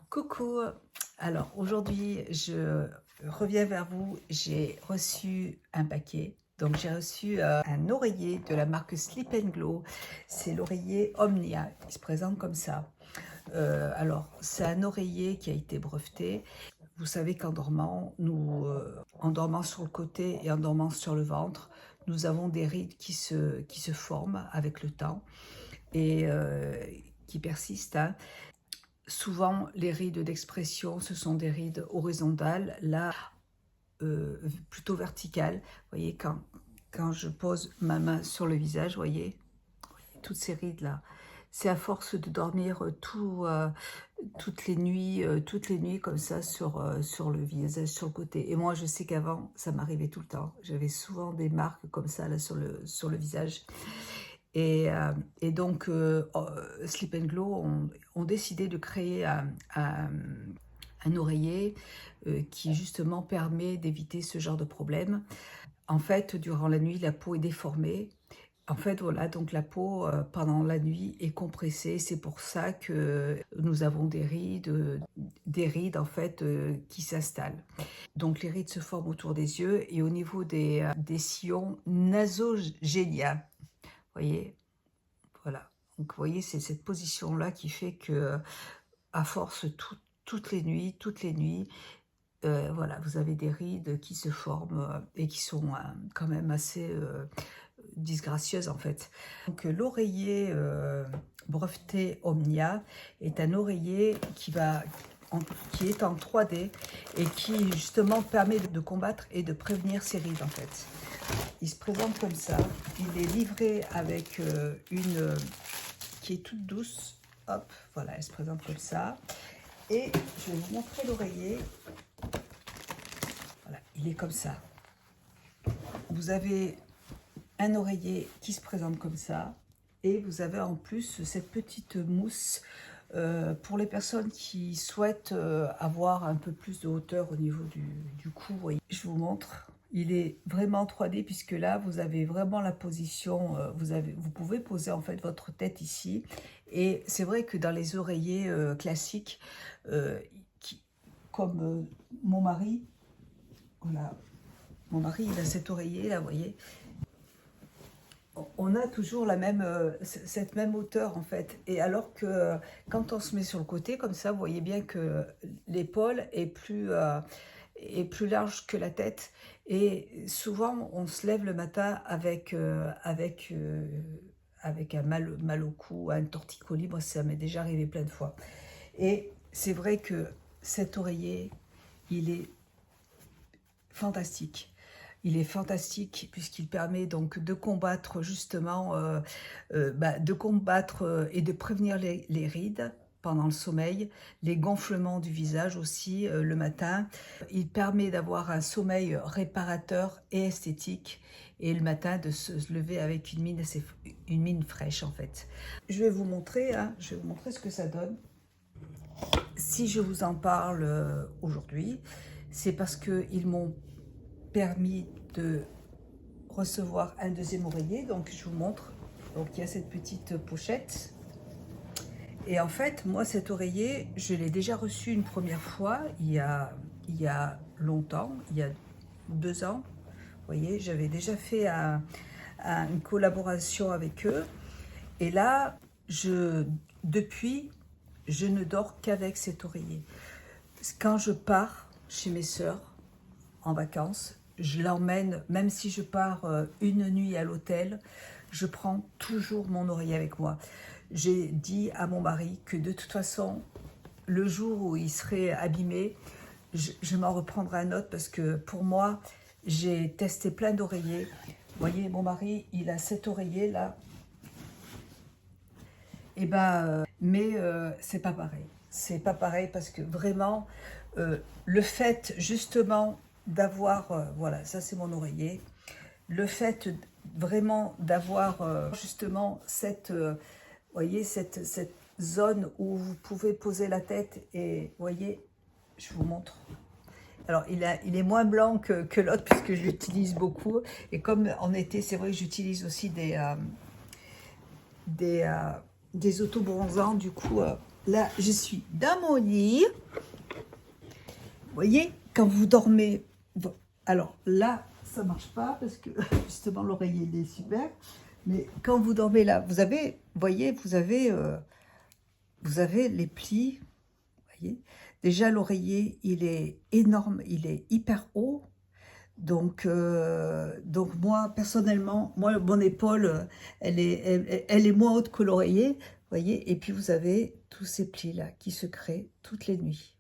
Coucou, alors aujourd'hui je reviens vers vous, j'ai reçu un paquet, donc j'ai reçu un oreiller de la marque Sleep Glow, c'est l'oreiller Omnia, il se présente comme ça. Alors c'est un oreiller qui a été breveté, vous savez qu'en dormant, en dormant sur le côté et en dormant sur le ventre, nous avons des rides qui se forment avec le temps et qui persistent, hein. Souvent, les rides d'expression, ce sont des rides horizontales, là, plutôt verticales. Vous voyez, quand je pose ma main sur le visage, vous voyez toutes ces rides-là. C'est à force de dormir toutes les nuits comme ça sur le visage, sur le côté. Et moi, je sais qu'avant, ça m'arrivait tout le temps. J'avais souvent des marques comme ça là, sur le visage. Et donc, Sleep Glow ont décidé de créer un oreiller qui justement permet d'éviter ce genre de problème. En fait, durant la nuit, la peau est déformée. En fait, voilà, donc la peau, pendant la nuit, est compressée. C'est pour ça que nous avons des rides en fait, qui s'installent. Donc, les rides se forment autour des yeux et au niveau des sillons nasogéniens. Vous voyez, voilà. Donc, vous voyez, c'est cette position-là qui fait que, à force, toutes les nuits, voilà, vous avez des rides qui se forment et qui sont quand même assez disgracieuses, en fait. Donc, l'oreiller breveté Omnia est un oreiller qui est en 3D et qui, justement, permet de combattre et de prévenir ces rides, en fait. Il se présente comme ça. Il est livré avec une qui est toute douce. Hop, voilà, elle se présente comme ça. Et je vais vous montrer l'oreiller. Voilà, il est comme ça. Vous avez un oreiller qui se présente comme ça. Et vous avez en plus cette petite mousse pour les personnes qui souhaitent avoir un peu plus de hauteur au niveau du cou. Vous voyez, je vous montre. Il est vraiment 3D puisque là, vous avez vraiment la position, vous pouvez poser en fait votre tête ici. Et c'est vrai que dans les oreillers classiques, comme mon mari, voilà, mon mari il a cet oreiller là, vous voyez, on a toujours cette même hauteur en fait. Et alors que quand on se met sur le côté comme ça, vous voyez bien que l'épaule est plus large que la tête. Et souvent, on se lève le matin avec un mal au cou, un torticolis. Moi, ça m'est déjà arrivé plein de fois. Et c'est vrai que cet oreiller, il est fantastique. Il est fantastique puisqu'il permet donc de combattre justement, de combattre et de prévenir les rides pendant le sommeil, les gonflements du visage aussi le matin. Il permet d'avoir un sommeil réparateur et esthétique et le matin de se lever avec une mine fraîche en fait. Je vais vous montrer, hein, je vais vous montrer ce que ça donne. Si je vous en parle aujourd'hui, c'est parce qu'ils m'ont permis de recevoir un deuxième oreiller. Donc je vous montre. Donc il y a cette petite pochette. Et en fait, moi, cet oreiller, je l'ai déjà reçu une première fois il y a longtemps, il y a 2 ans. Vous voyez, j'avais déjà fait une collaboration avec eux. Et là, depuis, je ne dors qu'avec cet oreiller. Quand je pars chez mes sœurs en vacances, je l'emmène, même si je pars une nuit à l'hôtel, je prends toujours mon oreiller avec moi. J'ai dit à mon mari que de toute façon, le jour où il serait abîmé, je m'en reprendrai un autre parce que pour moi, j'ai testé plein d'oreillers. Vous voyez, mon mari, il a cet oreiller là. Et mais c'est pas pareil. C'est pas pareil parce que vraiment, le fait justement d'avoir, voilà, ça c'est mon oreiller, le fait vraiment d'avoir justement voyez, cette zone où vous pouvez poser la tête et, voyez, je vous montre. Alors, il est moins blanc que l'autre puisque je l'utilise beaucoup. Et comme en été, c'est vrai que j'utilise aussi des autobronzants. Du coup, là, je suis dans mon lit. Vous voyez, quand vous dormez, alors là, ça marche pas parce que justement l'oreiller il est super. Mais quand vous dormez là, vous avez, voyez, vous avez les plis. Voyez. Déjà l'oreiller, il est énorme, il est hyper haut. Donc moi, personnellement, moi, mon épaule, elle est moins haute que l'oreiller, voyez. Et puis vous avez tous ces plis-là qui se créent toutes les nuits.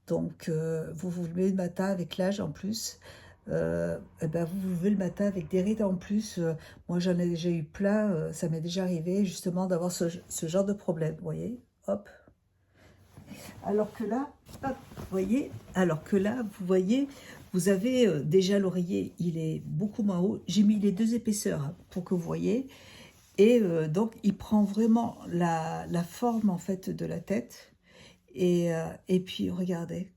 Donc vous vous levez le matin avec l'âge en plus, et ben vous vous levez le matin avec des rides en plus. Moi j'en ai déjà eu plein, ça m'est déjà arrivé justement d'avoir ce genre de problème, vous voyez, hop. Alors que là, hop, vous voyez, alors que là, vous voyez, vous avez déjà l'oreiller, il est beaucoup moins haut. J'ai mis les deux épaisseurs hein, pour que vous voyez. Et donc, il prend vraiment la forme, en fait, de la tête. Et puis, regardez,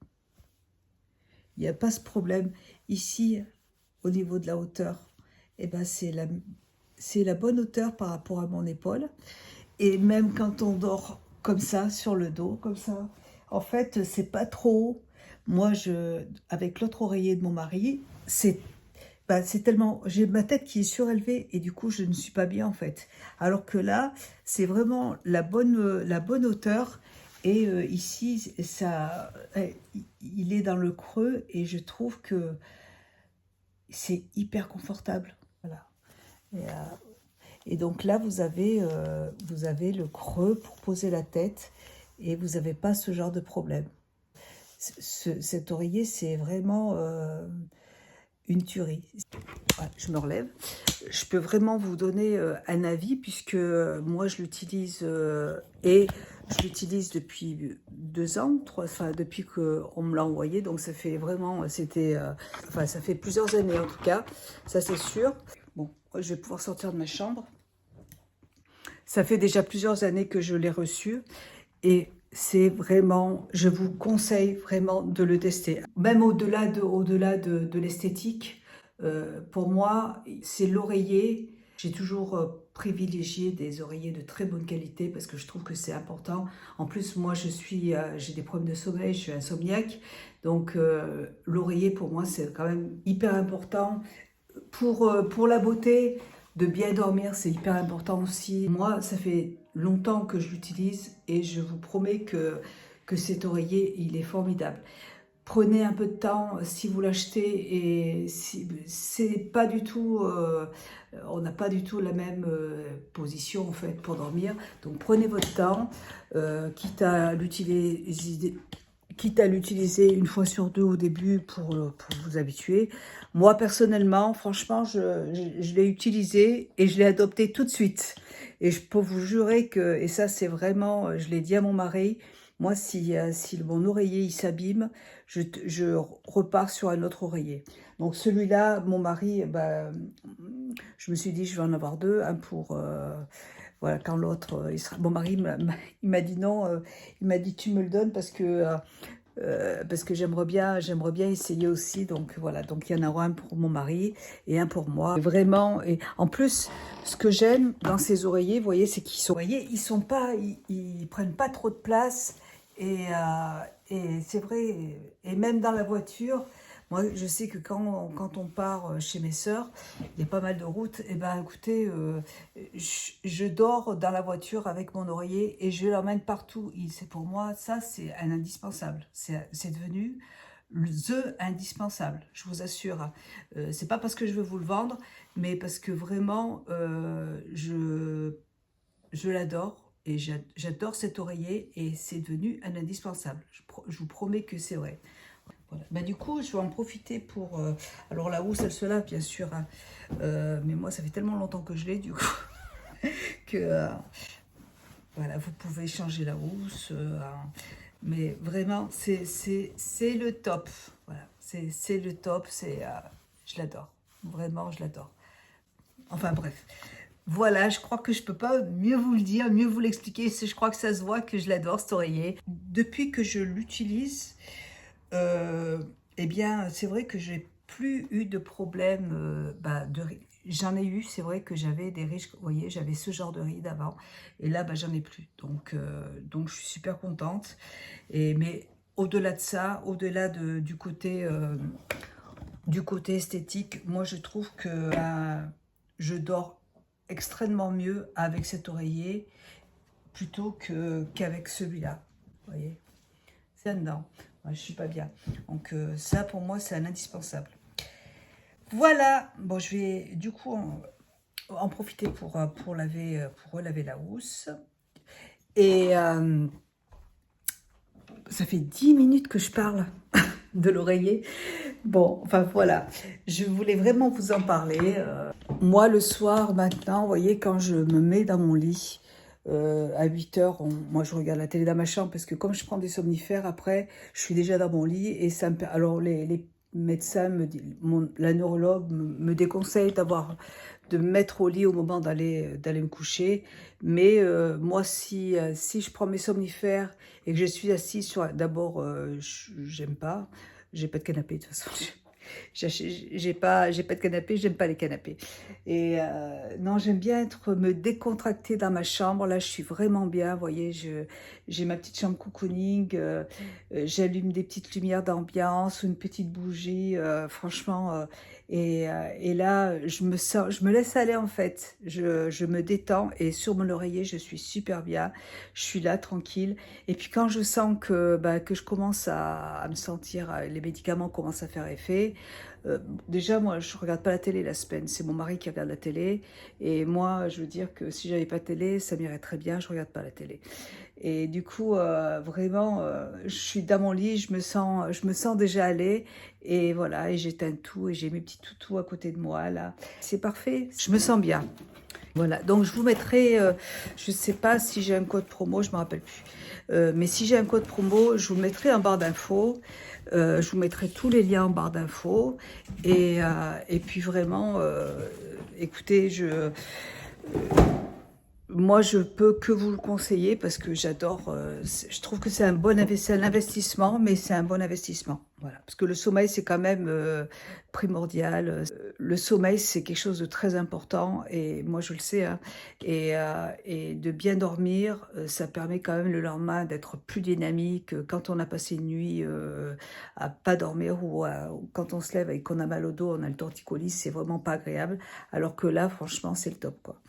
il n'y a pas ce problème. Ici, au niveau de la hauteur, eh ben, c'est la bonne hauteur par rapport à mon épaule. Et même quand on dort comme ça, sur le dos, comme ça, en fait, c'est pas trop haut. Moi, avec l'autre oreiller de mon mari, c'est tellement... J'ai ma tête qui est surélevée et du coup, je ne suis pas bien, en fait. Alors que là, c'est vraiment la bonne hauteur. Et ici, il est dans le creux et je trouve que c'est hyper confortable. Voilà. Et donc là, vous avez le creux pour poser la tête et vous n'avez pas ce genre de problème. Cet oreiller, c'est vraiment une tuerie. Voilà, je me relève. Je peux vraiment vous donner un avis puisque moi, je l'utilise et je l'utilise depuis 2 ans, enfin depuis qu'on me l'a envoyé. Donc ça fait vraiment, ça fait plusieurs années en tout cas, ça c'est sûr. Bon, je vais pouvoir sortir de ma chambre. Ça fait déjà plusieurs années que je l'ai reçu et c'est vraiment, je vous conseille vraiment de le tester. Même au-delà de l'esthétique, pour moi, c'est l'oreiller. J'ai toujours privilégié des oreillers de très bonne qualité parce que je trouve que c'est important. En plus, moi, j'ai des problèmes de sommeil, je suis insomniaque. Donc, l'oreiller, pour moi, c'est quand même hyper important. Pour la beauté, de bien dormir, c'est hyper important aussi. Moi, ça fait longtemps que je l'utilise et je vous promets que cet oreiller, il est formidable. Prenez un peu de temps si vous l'achetez et c'est pas du tout, on n'a pas du tout la même position en fait pour dormir. Donc prenez votre temps, quitte à l'utiliser une fois sur deux au début pour vous habituer. Moi, personnellement, franchement, je l'ai utilisé et je l'ai adopté tout de suite. Et je peux vous jurer que, et ça c'est vraiment, je l'ai dit à mon mari, moi si mon oreiller il s'abîme, je repars sur un autre oreiller. Donc celui-là, mon mari, je me suis dit je vais en avoir deux, un pour... voilà, quand l'autre, mon mari il m'a dit non, il m'a dit tu me le donnes parce que j'aimerais bien essayer aussi. Donc voilà, donc il y en a un pour mon mari et un pour moi. Et vraiment, et en plus, ce que j'aime dans ces oreillers, vous voyez, c'est qu'ils sont, ils prennent pas trop de place et c'est vrai. Et même dans la voiture. Moi, je sais que quand on part chez mes sœurs, il y a pas mal de routes. Et ben, écoutez, je dors dans la voiture avec mon oreiller et je l'emmène partout. C'est pour moi, ça, c'est un indispensable. C'est devenu the indispensable, je vous assure. C'est pas parce que je veux vous le vendre, mais parce que vraiment, je l'adore. Et j'adore cet oreiller et c'est devenu un indispensable. Je vous promets que c'est vrai. Voilà. Bah, du coup, je vais en profiter pour... alors la housse, elle se lave, bien sûr. Hein. Mais moi, ça fait tellement longtemps que je l'ai, du coup, que... voilà, vous pouvez changer la housse. Mais vraiment, c'est le top. Voilà, c'est le top. Je l'adore. Vraiment, je l'adore. Enfin, bref. Voilà, je crois que je peux pas mieux vous le dire, mieux vous l'expliquer. Je crois que ça se voit que je l'adore, cet oreiller. Depuis que je l'utilise... eh bien, c'est vrai que j'ai plus eu de problème j'en ai eu, c'est vrai que j'avais des riches, vous voyez, j'avais ce genre de rides avant, et là, bah, j'en ai plus. Donc, je suis super contente. Mais au-delà de ça, au-delà du côté esthétique, moi, je trouve que je dors extrêmement mieux avec cet oreiller plutôt qu'avec celui-là. Vous voyez, c'est dedans. Moi, je suis pas bien. Donc, ça, pour moi, c'est un indispensable. Voilà, bon, je vais du coup en profiter pour relaver la housse. Et ça fait 10 minutes que je parle de l'oreiller. Bon, enfin voilà, je voulais vraiment vous en parler. Moi, le soir, maintenant, vous voyez, quand je me mets dans mon lit, à 8 heures, moi je regarde la télé dans ma chambre parce que comme je prends des somnifères, après, je suis déjà dans mon lit et ça me... Alors, les médecins, la neurologue me déconseille de me mettre au lit au moment d'aller me coucher. Mais moi, si je prends mes somnifères et que je suis assise sur... D'abord, j'aime pas. J'ai pas de canapé de toute façon. J'ai pas de canapé, j'aime pas les canapés. Et non, j'aime bien me décontracter dans ma chambre. Là, je suis vraiment bien. Vous voyez, j'ai ma petite chambre cocooning. J'allume des petites lumières d'ambiance ou une petite bougie. Franchement, et là, je me laisse aller en fait. Je me détends et sur mon oreiller, je suis super bien. Je suis là, tranquille. Et puis quand je sens que je commence à me sentir, les médicaments commencent à faire effet, déjà moi je regarde pas la télé la semaine, c'est mon mari qui regarde la télé. Et moi je veux dire que si j'avais pas de télé, ça m'irait très bien, je regarde pas la télé. Et du coup, vraiment, je suis dans mon lit, je me sens déjà aller. Et voilà, et j'éteins tout et j'ai mes petits toutous à côté de moi là. C'est parfait, je me sens bien. Voilà, donc je vous mettrai, je ne sais pas si j'ai un code promo, je ne me rappelle plus. Mais si j'ai un code promo, je vous le mettrai en barre d'infos. Je vous mettrai tous les liens en barre d'infos. Et puis vraiment, écoutez, moi, je peux que vous le conseiller parce que j'adore. Je trouve que c'est un investissement, mais c'est un bon investissement. Voilà, parce que le sommeil, c'est quand même primordial. Le sommeil, c'est quelque chose de très important, et moi, je le sais. Hein. Et de bien dormir, ça permet quand même le lendemain d'être plus dynamique. Quand on a passé une nuit à pas dormir ou quand on se lève et qu'on a mal au dos, on a le torticolis, c'est vraiment pas agréable. Alors que là, franchement, c'est le top, quoi.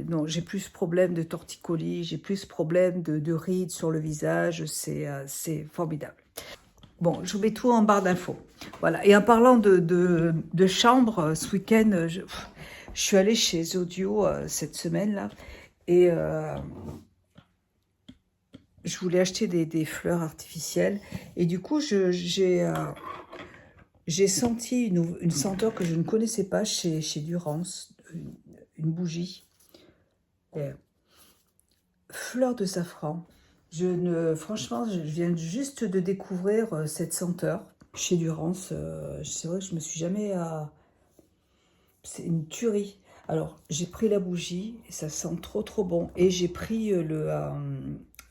Non, j'ai plus de problèmes de torticolis, j'ai plus de problèmes de rides sur le visage, c'est formidable. Bon, je vous mets tout en barre d'infos. Voilà. Et en parlant de chambre, ce week-end, je suis allée chez Audio cette semaine-là. Et je voulais acheter des fleurs artificielles. Et du coup, j'ai senti une senteur que je ne connaissais pas chez Durance, une bougie. Fleur de safran. Franchement, je viens juste de découvrir cette senteur chez Durance. C'est vrai que je me suis jamais... c'est une tuerie. Alors, j'ai pris la bougie, et ça sent trop trop bon. Et j'ai pris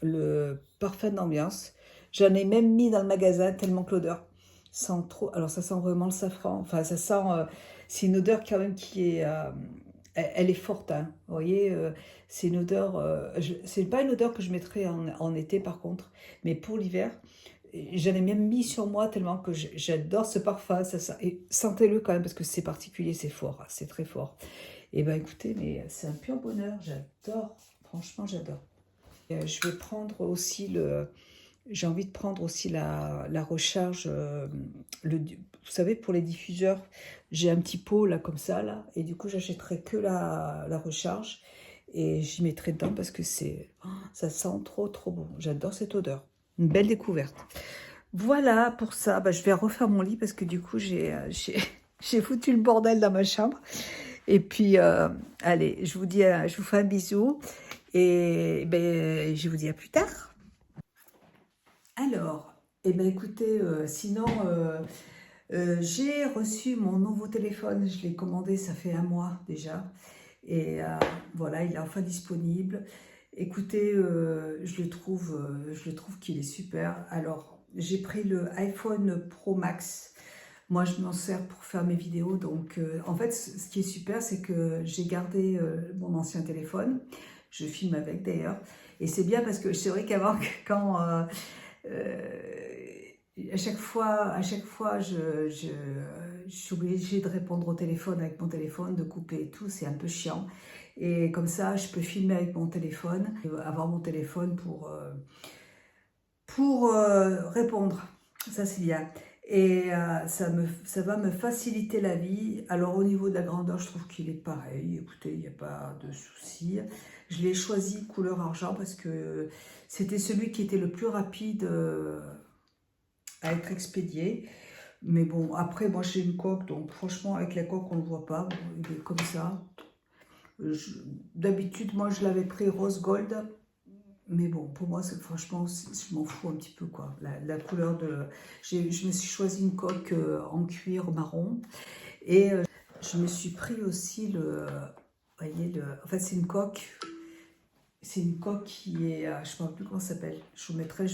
le parfum d'ambiance. J'en ai même mis dans le magasin tellement que l'odeur sent trop... Alors, ça sent vraiment le safran. Enfin, ça sent... c'est une odeur quand même qui est... elle est forte, hein. Vous voyez, c'est une odeur... c'est pas une odeur que je mettrais en été, par contre. Mais pour l'hiver, j'en ai même mis sur moi tellement que j'adore ce parfum. Et sentez-le quand même parce que c'est particulier, c'est fort, hein, c'est très fort. Et ben écoutez, mais c'est un pur bonheur, j'adore. Franchement, j'adore. Je vais prendre aussi j'ai envie de prendre aussi la recharge. Vous savez, pour les diffuseurs, j'ai un petit pot là comme ça là, et du coup j'achèterai que la recharge et j'y mettrai dedans parce que ça sent trop trop bon. J'adore cette odeur. Une belle découverte. Voilà pour ça. Bah, je vais refaire mon lit parce que du coup j'ai foutu le bordel dans ma chambre. Et puis allez, je vous fais un bisou et ben je vous dis à plus tard. Alors, eh ben écoutez, sinon, j'ai reçu mon nouveau téléphone, je l'ai commandé, ça fait un mois déjà, et voilà, il est enfin disponible. Écoutez, je le trouve qu'il est super. Alors, j'ai pris le iPhone Pro Max. Moi, je m'en sers pour faire mes vidéos. Donc, en fait, ce qui est super, c'est que j'ai gardé mon ancien téléphone. Je filme avec d'ailleurs. Et c'est bien parce que c'est vrai qu'avant, quand à chaque fois, je suis obligée de répondre au téléphone avec mon téléphone, de couper et tout. C'est un peu chiant. Et comme ça, je peux filmer avec mon téléphone, avoir mon téléphone pour répondre. Ça, c'est bien. Et ça va me faciliter la vie. Alors, au niveau de la grandeur, je trouve qu'il est pareil. Écoutez, il n'y a pas de souci. Je l'ai choisi couleur argent parce que c'était celui qui était le plus rapide à être expédié. Mais bon, après, moi, j'ai une coque. Donc, franchement, avec la coque, on ne le voit pas. Bon, il est comme ça. D'habitude, moi, je l'avais pris rose gold. Mais bon, pour moi, franchement, je m'en fous un petit peu, quoi. La couleur de... Je me suis choisi une coque en cuir marron. Et je me suis pris aussi voyez, en fait, c'est une coque qui est... je ne sais pas plus comment ça s'appelle. Je vous mettrai,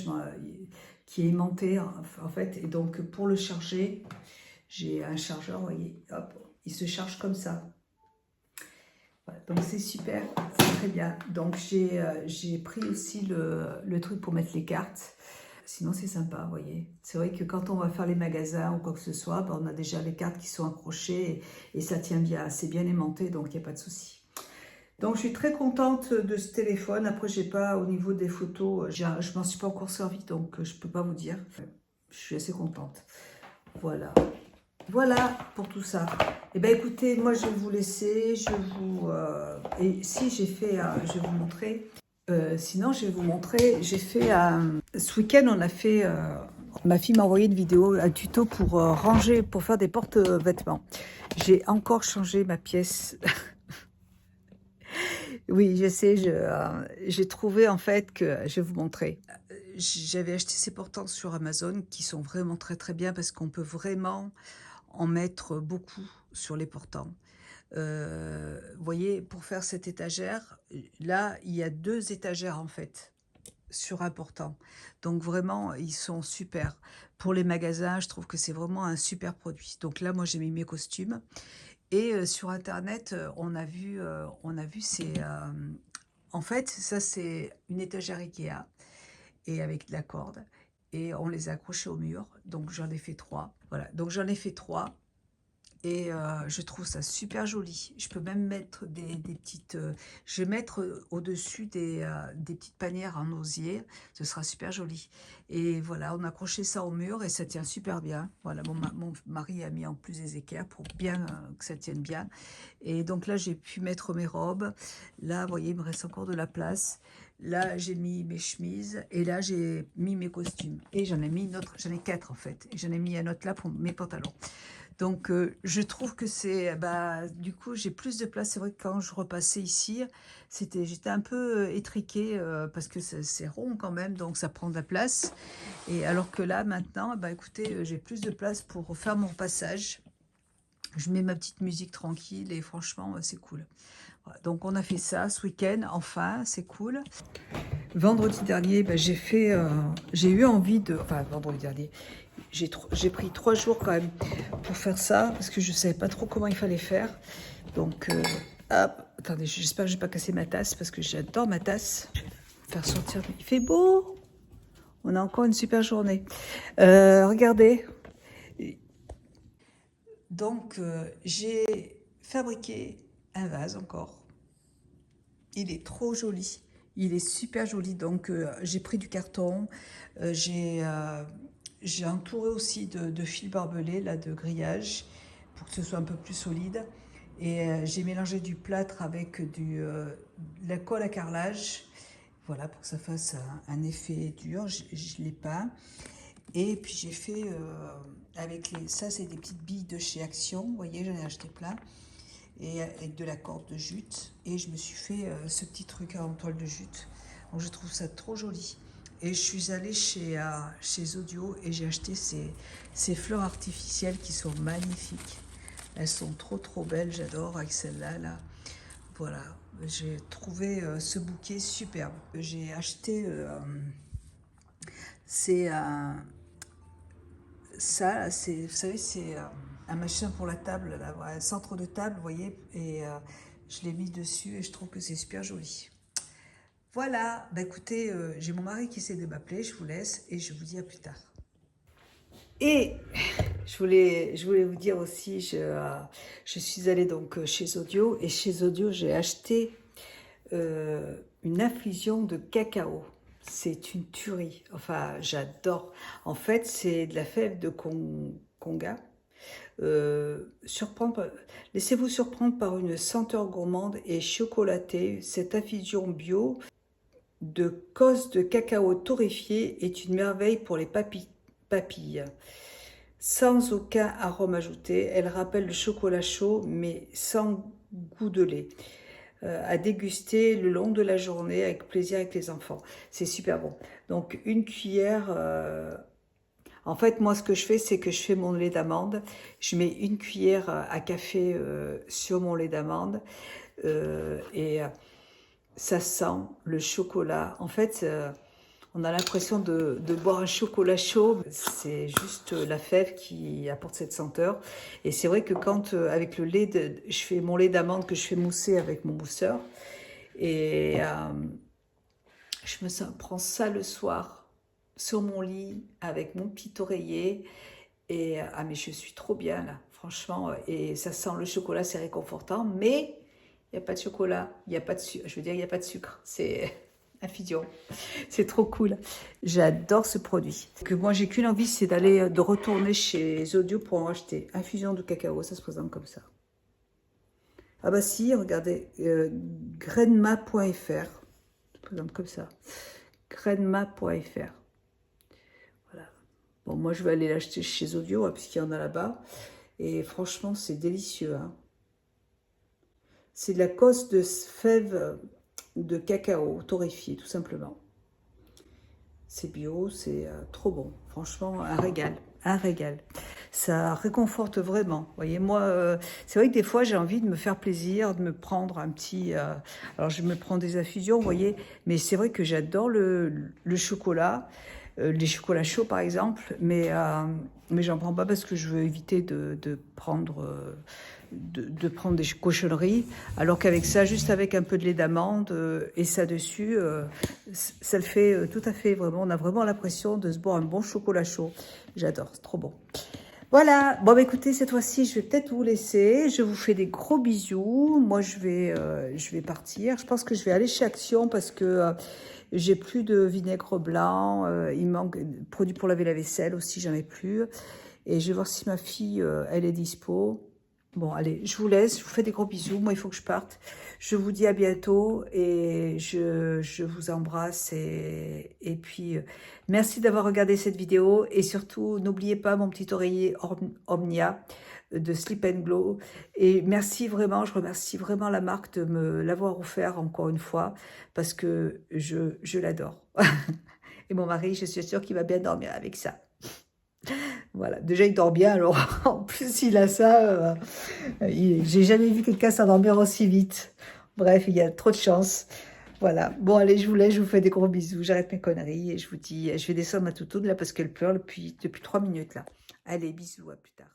qui est aimantée, en fait. Et donc, pour le charger, j'ai un chargeur, vous voyez, hop, il se charge comme ça. Voilà, donc c'est super, c'est très bien. Donc j'ai pris aussi le truc pour mettre les cartes. Sinon c'est sympa, vous voyez. C'est vrai que quand on va faire les magasins ou quoi que ce soit, ben, on a déjà les cartes qui sont accrochées et ça tient bien, c'est bien aimanté, donc il n'y a pas de souci. Donc je suis très contente de ce téléphone. Après j'ai pas, au niveau des photos, je m'en suis pas encore servi, donc je peux pas vous dire. Je suis assez contente. Voilà. Voilà pour tout ça. Eh bien écoutez, moi je vais vous laisser, et si j'ai fait, je vais vous montrer, sinon je vais vous montrer, j'ai fait, ce week-end on a fait, ma fille m'a envoyé une vidéo, un tuto pour ranger, pour faire des porte-vêtements. J'ai encore changé ma pièce. Oui, je sais, j'ai trouvé en fait que, je vais vous montrer. J'avais acheté ces portants sur Amazon qui sont vraiment très très bien parce qu'on peut vraiment en mettre beaucoup sur les portants. Vous voyez, pour faire cette étagère, là, il y a 2 étagères en fait sur un portant. Donc vraiment, ils sont super. Pour les magasins, je trouve que c'est vraiment un super produit. Donc là, moi, j'ai mis mes costumes. Et sur Internet, on a vu en fait, ça, c'est une étagère Ikea et avec de la corde. Et on les a accrochés au mur. Donc j'en ai fait 3. Voilà. Donc j'en ai fait 3. Et je trouve ça super joli. Je peux même mettre des petites... je vais mettre au-dessus des petites panières en osier. Ce sera super joli. Et voilà, on a accroché ça au mur et ça tient super bien. Voilà, mon mari a mis en plus des équerres pour bien que ça tienne bien. Et donc là, j'ai pu mettre mes robes. Là, vous voyez, il me reste encore de la place. Là, j'ai mis mes chemises et là, j'ai mis mes costumes. Et j'en ai mis une autre, j'en ai 4 en fait. Et j'en ai mis un autre là pour mes pantalons. Donc, je trouve que c'est, bah, du coup, j'ai plus de place. C'est vrai que quand je repassais ici, j'étais un peu étriquée parce que c'est rond quand même, donc ça prend de la place. Et alors que là, maintenant, bah, écoutez, j'ai plus de place pour faire mon repassage. Je mets ma petite musique tranquille et franchement, c'est cool. Voilà, donc, on a fait ça ce week-end, enfin, c'est cool. Vendredi dernier, bah, j'ai eu envie de... Enfin, vendredi dernier, j'ai pris 3 jours quand même pour faire ça, parce que je ne savais pas trop comment il fallait faire. Donc, hop, attendez, j'espère que je n'ai pas cassé ma tasse, parce que j'adore ma tasse. Je vais faire sortir... Il fait beau. On a encore une super journée. Regardez. Donc, j'ai fabriqué un vase encore. Il est trop joli. Il est super joli. Donc, j'ai pris du carton. J'ai entouré aussi de fil barbelé, là, de grillage, pour que ce soit un peu plus solide. Et j'ai mélangé du plâtre avec de la colle à carrelage. Voilà, pour que ça fasse un effet dur. Je l'ai peint. Et puis j'ai fait avec ça, c'est des petites billes de chez Action. Vous voyez, j'en ai acheté plein et avec de la corde de jute, et je me suis fait ce petit truc en toile de jute. Donc je trouve ça trop joli. Et je suis allée chez Zodio et j'ai acheté ces fleurs artificielles qui sont magnifiques. Elles sont trop belles, j'adore avec celle-là. Là. Voilà, j'ai trouvé ce bouquet superbe. J'ai acheté, c'est ça, c'est, vous savez, c'est un machin pour la table, là, un centre de table, vous voyez, et je l'ai mis dessus et je trouve que c'est super joli. Voilà, bah écoutez, j'ai mon mari qui essaie de m'appeler, je vous laisse et je vous dis à plus tard. Et je voulais vous dire aussi, je suis allée donc chez Audio et chez Audio j'ai acheté une infusion de cacao. C'est une tuerie, enfin j'adore. En fait c'est de la fève de conga. Laissez-vous surprendre par une senteur gourmande et chocolatée. Cette infusion bio de cosses de cacao torréfié est une merveille pour les papilles. Sans aucun arôme ajouté, elle rappelle le chocolat chaud mais sans goût de lait. À déguster le long de la journée avec plaisir avec les enfants. C'est super bon. Donc une cuillère. En fait, moi, ce que je fais, c'est que je fais mon lait d'amande. Je mets une cuillère à café sur mon lait d'amande et ça sent le chocolat. En fait, on a l'impression de boire un chocolat chaud. C'est juste la fève qui apporte cette senteur. Et c'est vrai que quand, avec le lait, je fais mon lait d'amande que je fais mousser avec mon mousseur. Et prends ça le soir sur mon lit avec mon petit oreiller. Et mais je suis trop bien là, franchement. Et ça sent le chocolat, c'est réconfortant. Mais il n'y a pas de chocolat, il n'y a pas de sucre. Je veux dire, il n'y a pas de sucre. C'est infusion. C'est trop cool. J'adore ce produit. Que moi, j'ai qu'une envie, c'est de retourner chez Audio pour en acheter. Infusion de cacao, ça se présente comme ça. Ah bah si, regardez, grainma.fr. Ça se présente comme ça. Grainma.fr. Voilà. Bon, moi, je vais aller l'acheter chez Audio, puisqu'il y en a là-bas. Et franchement, c'est délicieux. Hein. C'est de la cosse de fève de cacao torréfié, tout simplement. C'est bio, c'est trop bon. Franchement, un régal, un régal. Ça réconforte vraiment. Vous voyez, moi, c'est vrai que des fois, j'ai envie de me faire plaisir, de me prendre un petit... alors, je me prends des infusions, vous voyez, mais c'est vrai que j'adore le chocolat, les chocolats chauds, par exemple, mais j'en prends pas parce que je veux éviter de prendre des cochonneries, alors qu'avec ça, juste avec un peu de lait d'amande et ça dessus, ça le fait tout à fait, vraiment. On a vraiment l'impression de se boire un bon chocolat chaud. J'adore, c'est trop bon. Voilà, bon bah écoutez, cette fois-ci, je vais peut-être vous laisser. Je vous fais des gros bisous. Moi, je vais partir. Je pense que je vais aller chez Action parce que j'ai plus de vinaigre blanc. Il manque de produits pour laver la vaisselle aussi, j'en ai plus. Et je vais voir si ma fille, elle est dispo. Bon, allez, je vous laisse, je vous fais des gros bisous. Moi, il faut que je parte. Je vous dis à bientôt et je vous embrasse. Et puis, merci d'avoir regardé cette vidéo. Et surtout, n'oubliez pas mon petit oreiller Omnia de Sleep & Glow. Et merci vraiment, je remercie vraiment la marque de me l'avoir offert encore une fois parce que je l'adore. Et mon mari, je suis sûre qu'il va bien dormir avec ça. Voilà, déjà il dort bien, alors en plus il a ça, j'ai jamais vu quelqu'un s'endormir aussi vite. Bref, il y a trop de chance. Voilà, bon allez, je vous laisse, je vous fais des gros bisous, j'arrête mes conneries et je vous dis, je vais descendre ma toutoune là parce qu'elle pleure depuis 3 minutes là. Allez, bisous, à plus tard.